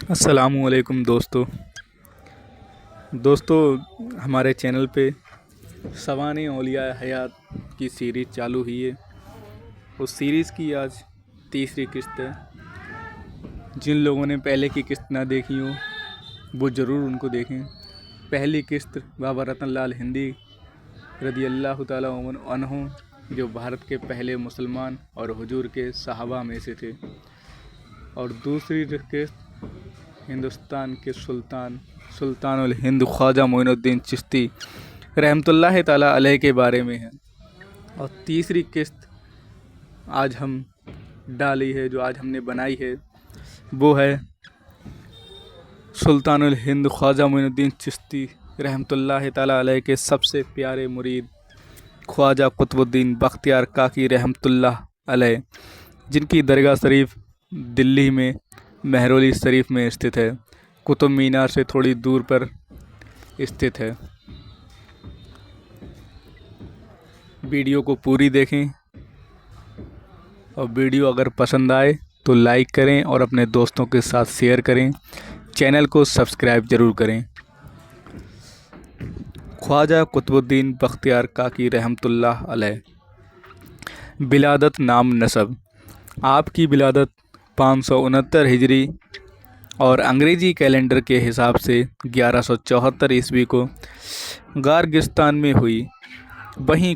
السلام علیکم دوستو ہمارے چینل پہ سوانح اولیاء حیات کی سیریز چالو ہوئی ہے۔ اس سیریز کی آج تیسری قسط ہے۔ جن لوگوں نے پہلے کی قسط نہ دیکھی ہو وہ ضرور ان کو دیکھیں۔ پہلی قسط بابا رتن لال ہندی رضی اللہ تعالیٰ عنہ جو بھارت کے پہلے مسلمان اور حضور کے صحابہ میں سے تھے، اور دوسری قسط ہندوستان کے سلطان الہند خواجہ معین الدین چشتی رحمۃ اللہ تعالیٰ علیہ کے بارے میں ہے، اور تیسری قسط آج ہم ڈالی ہے، جو آج ہم نے بنائی ہے، وہ ہے سلطان الہند خواجہ معین الدین چشتی رحمۃ اللہ تعالیٰ علیہ کے سب سے پیارے مرید خواجہ قطب الدین بختیار کاکی رحمۃ اللہ علیہ، جن کی درگاہ شریف دلی میں مہرولی شریف میں استھت ہے، قطب مینار سے تھوڑی دور پر استھت ہے۔ ویڈیو کو پوری دیکھیں، اور ویڈیو اگر پسند آئے تو لائک کریں اور اپنے دوستوں کے ساتھ شیئر کریں، چینل کو سبسکرائب ضرور کریں۔ خواجہ قطب الدین بختیار کاکی رحمۃ اللہ علیہ۔ ولادت، نام، نسب۔ آپ کی ولادت 569 ہجری اور انگریزی کیلنڈر کے حساب سے 1174 عیسوی کو گارگستان میں ہوئی۔ وہیں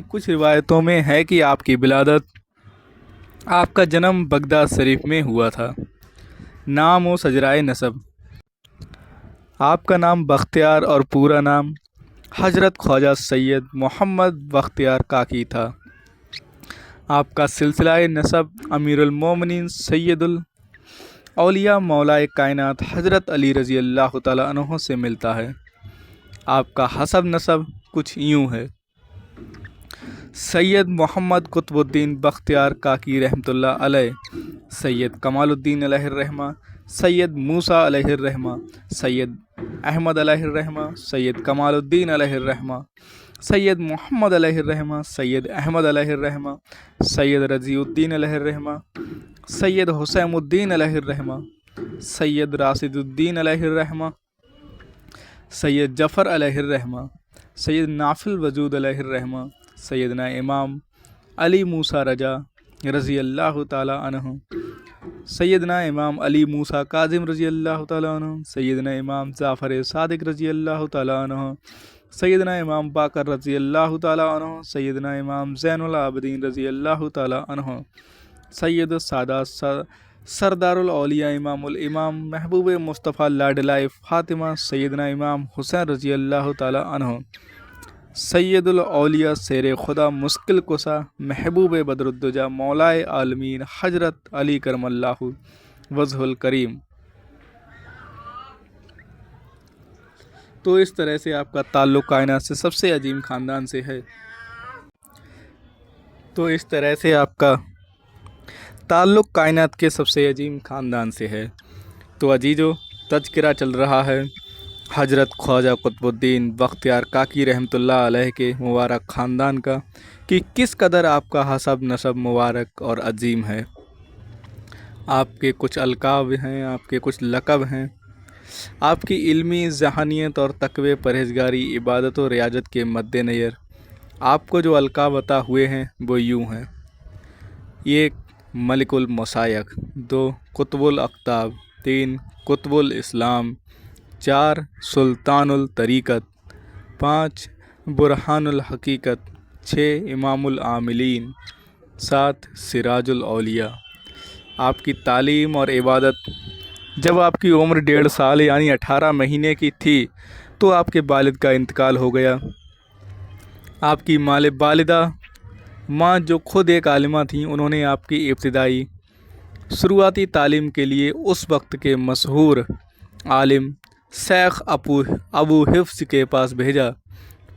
کچھ روایتوں میں ہے کہ آپ کی ولادت، آپ کا جنم بغداد شریف میں ہوا تھا۔ نام و شجرۂ نسب۔ آپ کا نام بختیار اور پورا نام حضرت خواجہ سید محمد بختیار کاکی تھا۔ آپ کا سلسلہ نسب امیر المومنین سید الاولیاء مولائے کائنات حضرت علی رضی اللہ تعالیٰ عنہ سے ملتا ہے۔ آپ کا حسب نسب کچھ یوں ہے: سید محمد قطب الدین بختیار کاکی رحمۃ اللہ علیہ، سید کمال الدین علیہ الرحمہ، سید موسیٰ علیہ الرحمہ، سید احمد علیہ الرحمہ، سید کمال الدین علیہ الرحمہ، سید محمد علیہ الرحمہ، سید احمد علیہ الرحمہ، سید رضی الدین علیہ الرحمہ، سید حسین الدین علیہ الرحمہ، سید راشد الدین علیہ الرحمہ، سید جعفر علیہ الرحمہ، سید نافل وجود علیہ الرحمہ، سیدنا امام علی موسیٰ رضا رضی اللہ تعالیٰ عنہ، سیدنا امام علی موسیٰ کاظم رضی اللہ تعالیٰ عنہ، سیدنا امام جعفر صادق رضی اللہ تعالیٰ عنہ، سیدنا امام باقر رضی اللہ تعالیٰ عنہ، سیدنا امام زین العابدین رضی اللہ تعالیٰ عنہ، سید السادات سردار الاولیاء امام الامام محبوب مصطفیٰ لاڈلائے فاطمہ سیدنا امام حسین رضی اللہ تعالیٰ عنہ، سید الاولیاء شیر خدا مشکل کشا محبوب بدر الدجا مولائے عالمین حضرت علی کرم اللہ وجہ الکریم۔ تو اس طرح سے آپ کا تعلق کائنات سے سب سے عظیم خاندان سے ہے۔ تو عزیزو، تذکرہ چل رہا ہے حضرت خواجہ قطب الدین بختیار کاکی رحمۃ اللہ علیہ کے مبارک خاندان کا، کہ کس قدر آپ کا حسب نسب مبارک اور عظیم ہے۔ آپ کے کچھ القاب ہیں، آپ کے کچھ لقب ہیں۔ آپ کی علمی ذہانیت اور تقوی، پرہیزگاری، عبادت و ریاضت کے مد نظر آپ کو جو القاب عطا ہوئے ہیں وہ یوں ہیں: 1 ملک المشائخ، 2 قطب الاقطاب، 3 قطب الاسلام، 4 سلطان الطریقت، 5 برہان الحقیقت، 6 امام العاملین، 7 سراج الاولیاء۔ آپ کی تعلیم اور عبادت۔ جب آپ کی عمر 1.5 سال یعنی 18 مہینے کی تھی تو آپ کے والد کا انتقال ہو گیا۔ آپ کی والدہ ماں، جو خود ایک عالمہ تھیں، انہوں نے آپ کی ابتدائی شروعاتی تعلیم کے لیے اس وقت کے مشہور عالم شیخ ابو حفص کے پاس بھیجا۔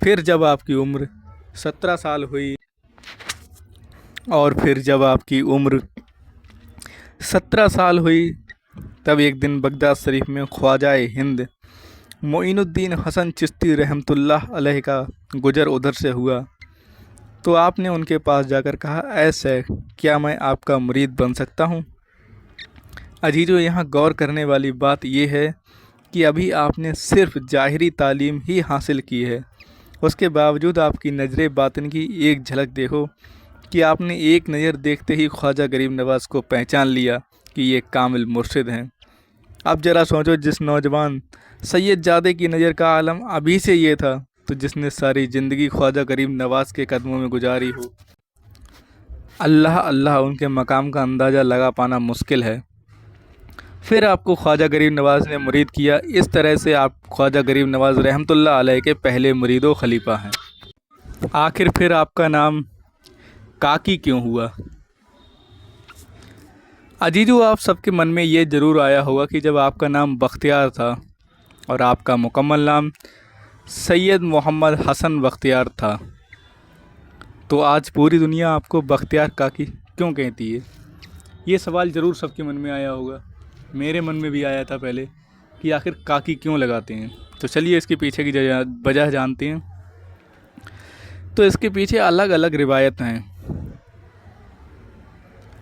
پھر جب آپ کی عمر 17 سال ہوئی تب ایک دن بغداد شریف میں خواجہ ہند معین الدین حسن چشتی رحمۃ اللہ علیہ کا گزر ادھر سے ہوا۔ तो आपने उनके पास जाकर कहा, ऐ शेख, क्या मैं आपका मुरीद बन सकता हूँ? अजीजों, यहाँ गौर करने वाली बात यह है कि अभी आपने सिर्फ ज़ाहिरी तालीम ही हासिल की है, उसके बावजूद आपकी नज़र बातिन की एक झलक देखो कि आपने एक नज़र देखते ही ख्वाजा गरीब नवाज़ को पहचान लिया कि ये कामिल मुर्शिद हैं। अब ज़रा सोचो, जिस नौजवान सैयदजादे की नज़र का आलम अभी से ये था, तो जिसने सारी ज़िंदगी ख्वाजा गरीब नवाज़ के कदमों में गुजारी हो, अल्लाह अल्लाह उनके मकाम का अंदाज़ा लगा पाना मुश्किल है। फिर आपको ख्वाजा गरीब नवाज़ ने मुरीद किया। इस तरह से आप ख्वाजा गरीब नवाज़ रहमतुल्लाह अलैह के पहले मुरीद व खलीफा हैं। आखिर फिर आपका नाम काकी क्यों हुआ? अजीजों, आप सबके मन में ये ज़रूर आया होगा कि जब आपका नाम बख्तियार था और आपका मुकम्मल नाम सैयद मोहम्मद हसन बख्तियार था, तो आज पूरी दुनिया आपको बख्तियार काकी क्यों कहती है? ये सवाल ज़रूर सबके मन में आया होगा। मेरे मन में भी आया था पहले कि आखिर काकी क्यों लगाते हैं। तो चलिए इसके पीछे की वजह जानते हैं। तो इसके पीछे अलग अलग रिवायत हैं।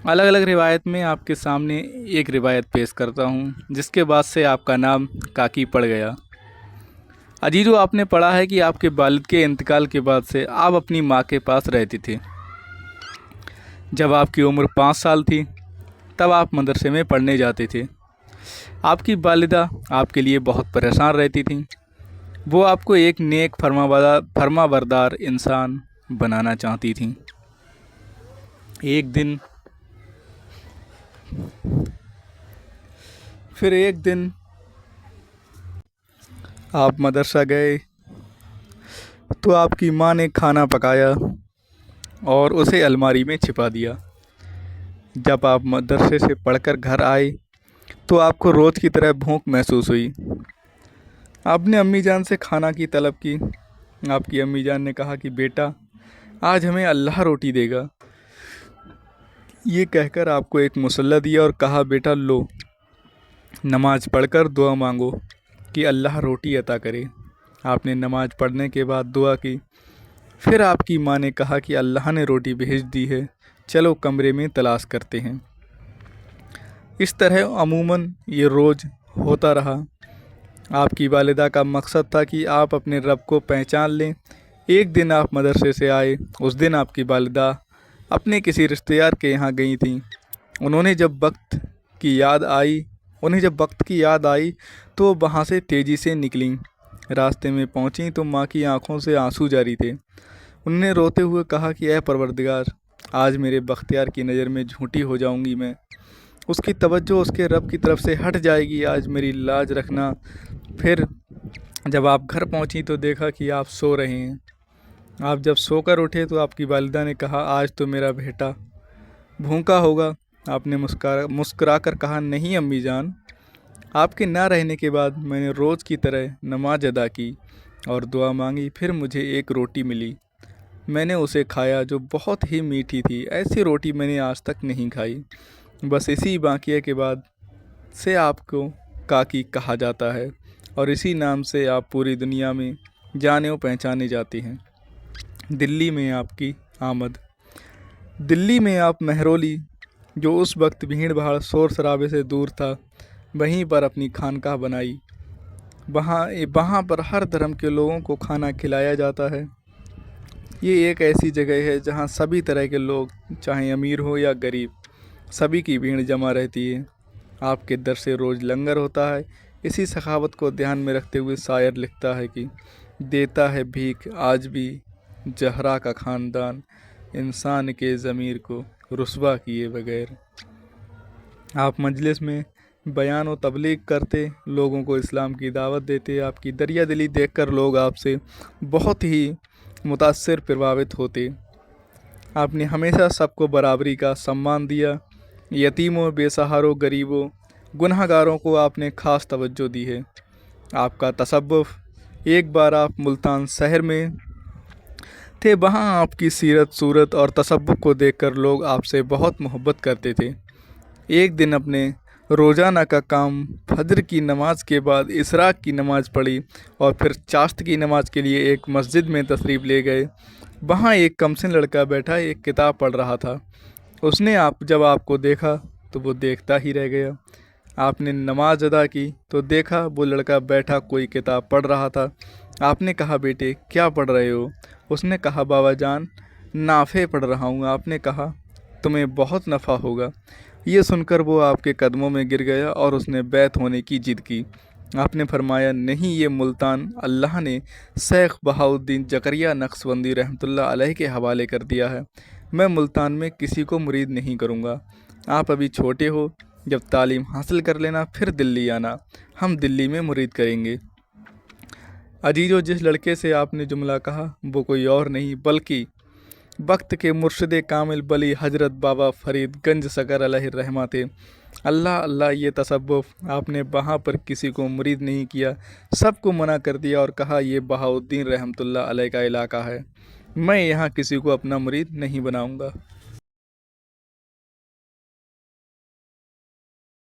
अलग अलग रिवायत में आपके सामने एक रिवायत पेश करता हूँ, जिसके बाद से आपका नाम काकी पड़ गया। अजीजों, आपने पढ़ा है कि आपके वालिद के इंतकाल के बाद से आप अपनी माँ के पास रहती थी। जब आपकी उम्र 5 साल थी तब आप मदरसे में पढ़ने जाते थे। आपकी वालिदा आपके लिए बहुत परेशान रहती थी। वो आपको एक नेक फरमाबरदार इंसान बनाना चाहती थी। एक दिन आप मदरसा गए तो आपकी माँ ने खाना पकाया और उसे अलमारी में छिपा दिया। जब आप मदरसे से पढ़कर घर आए तो आपको रोज़ की तरह भूख महसूस हुई। आपने अम्मी जान से खाना की तलब की। आपकी अम्मी जान ने कहा कि बेटा, आज हमें अल्लाह रोटी देगा। ये कहकर आपको एक मुसल्ला दिया और कहा, बेटा लो, नमाज पढ़कर दुआ मांगो कि अल्लाह रोटी अता करे। आपने नमाज पढ़ने के बाद दुआ की। फिर आपकी माँ ने कहा कि अल्लाह ने रोटी भेज दी है, चलो कमरे में तलाश करते हैं। इस तरह अमूमन ये रोज़ होता रहा। आपकी वालिदा का मकसद था कि आप अपने रब को पहचान लें। एक दिन आप मदरसे से आए। उस दिन आपकी वालिदा अपने किसी रिश्तेदार के यहाँ गई थीं। उन्हें जब वक्त की याद आई तो वहाँ से तेज़ी से निकलीं। रास्ते में पहुँची तो माँ की आंखों से आंसू जारी थे। उन्होंने रोते हुए कहा कि ऐ परवरदिगार, आज मेरे बख्तियार की नज़र में झूठी हो जाऊंगी मैं। उसकी तवज्जो उसके रब की तरफ से हट जाएगी। आज मेरी लाज रखना। फिर जब आप घर पहुंची तो देखा कि आप सो रहे हैं। आप जब सोकर उठे तो आपकी वालिदा ने कहा, आज तो मेरा बेटा भूखा होगा। आपने मुस्कुरा कर कहा, नहीं अम्मी जान, आपके ना रहने के बाद मैंने रोज़ की तरह नमाज अदा की और दुआ मांगी। फिर मुझे एक रोटी मिली। मैंने उसे खाया जो बहुत ही मीठी थी। ऐसी रोटी मैंने आज तक नहीं खाई। बस इसी वाक़ये के बाद से आपको काकी कहा जाता है और इसी नाम से आप पूरी दुनिया में जाने और पहचाने जाते हैं। दिल्ली में आपकी आमद। दिल्ली में आप मेहरौली, जो उस वक्त भीड़ भाड़ शोर शराबे से दूर था, वहीं पर अपनी खानकाह बनाई। वहाँ पर हर धर्म के लोगों को खाना खिलाया जाता है। ये एक ऐसी जगह है जहाँ सभी तरह के लोग, चाहे अमीर हो या गरीब, सभी की भीड़ जमा रहती है। आपके दर से रोज़ लंगर होता है। इसी सखावत को ध्यान में रखते हुए शायर लिखता है कि देता है भीख आज भी जहरा का ख़ानदान, इंसान के ज़मीर को रुस्वा किए बगैर। आप मजलिस में बयान व तबलीग करते, लोगों को इस्लाम की दावत देते। आपकी दरिया दिली देखकर लोग आपसे बहुत ही मुतासिर प्रभावित होते। आपने हमेशा सबको बराबरी का सम्मान दिया। यतीमों, बेसहारों, गरीबों, गुनहगारों को आपने ख़ास तवज्जो दी है। आपका तसव्वुफ़, एक बार आप मुल्तान शहर में थे, वहाँ आपकी सीरत, सूरत और तसव्वुफ़ को देखकर लोग आपसे बहुत मोहब्बत करते थे। एक दिन अपने रोज़ाना का काम फजर की नमाज के बाद इशराक की नमाज़ पढ़ी और फिर चाश्त की नमाज के लिए एक मस्जिद में तशरीफ़ ले गए। वहाँ एक कमसिन लड़का बैठा एक किताब पढ़ रहा था। उसने जब आपको देखा तो वो देखता ही रह गया। आपने नमाज अदा की तो देखा वो लड़का बैठा कोई किताब पढ़ रहा था। आपने कहा, बेटे क्या पढ़ रहे हो? उसने कहा, बाबा जान नाफ़े पढ़ रहा हूँ। आपने कहा, तुम्हें बहुत नफ़ा होगा। ये सुनकर वो आपके कदमों में गिर गया और उसने बैत होने की जिद की। आपने फरमाया, नहीं, ये मुल्तान अल्लाह ने शेख बहाउद्दीन ज़करिया नक्शबंदी रहमतुल्लाह अलैह के हवाले कर दिया है। मैं मुल्तान में किसी को मुरीद नहीं करूँगा। आप अभी छोटे हो, जब तालीम हासिल कर लेना फिर दिल्ली आना, हम दिल्ली में मुरीद करेंगे। अजीज़ो, जिस लड़के से आपने जुमला कहा वो कोई और नहीं बल्कि वक्त के मुर्शिद कामिल बली हजरत बाबा फरीद गंज सकर अलैहि रहमा थे। अल्लाह अल्लाह, ये तसव्वुफ़ आपने वहाँ पर किसी को मुरीद नहीं किया, सबको मना कर दिया और कहा ये बहाउद्दीन रहमतुल्लाह अलैह का इलाका है, मैं यहाँ किसी को अपना मुरीद नहीं बनाऊँगा।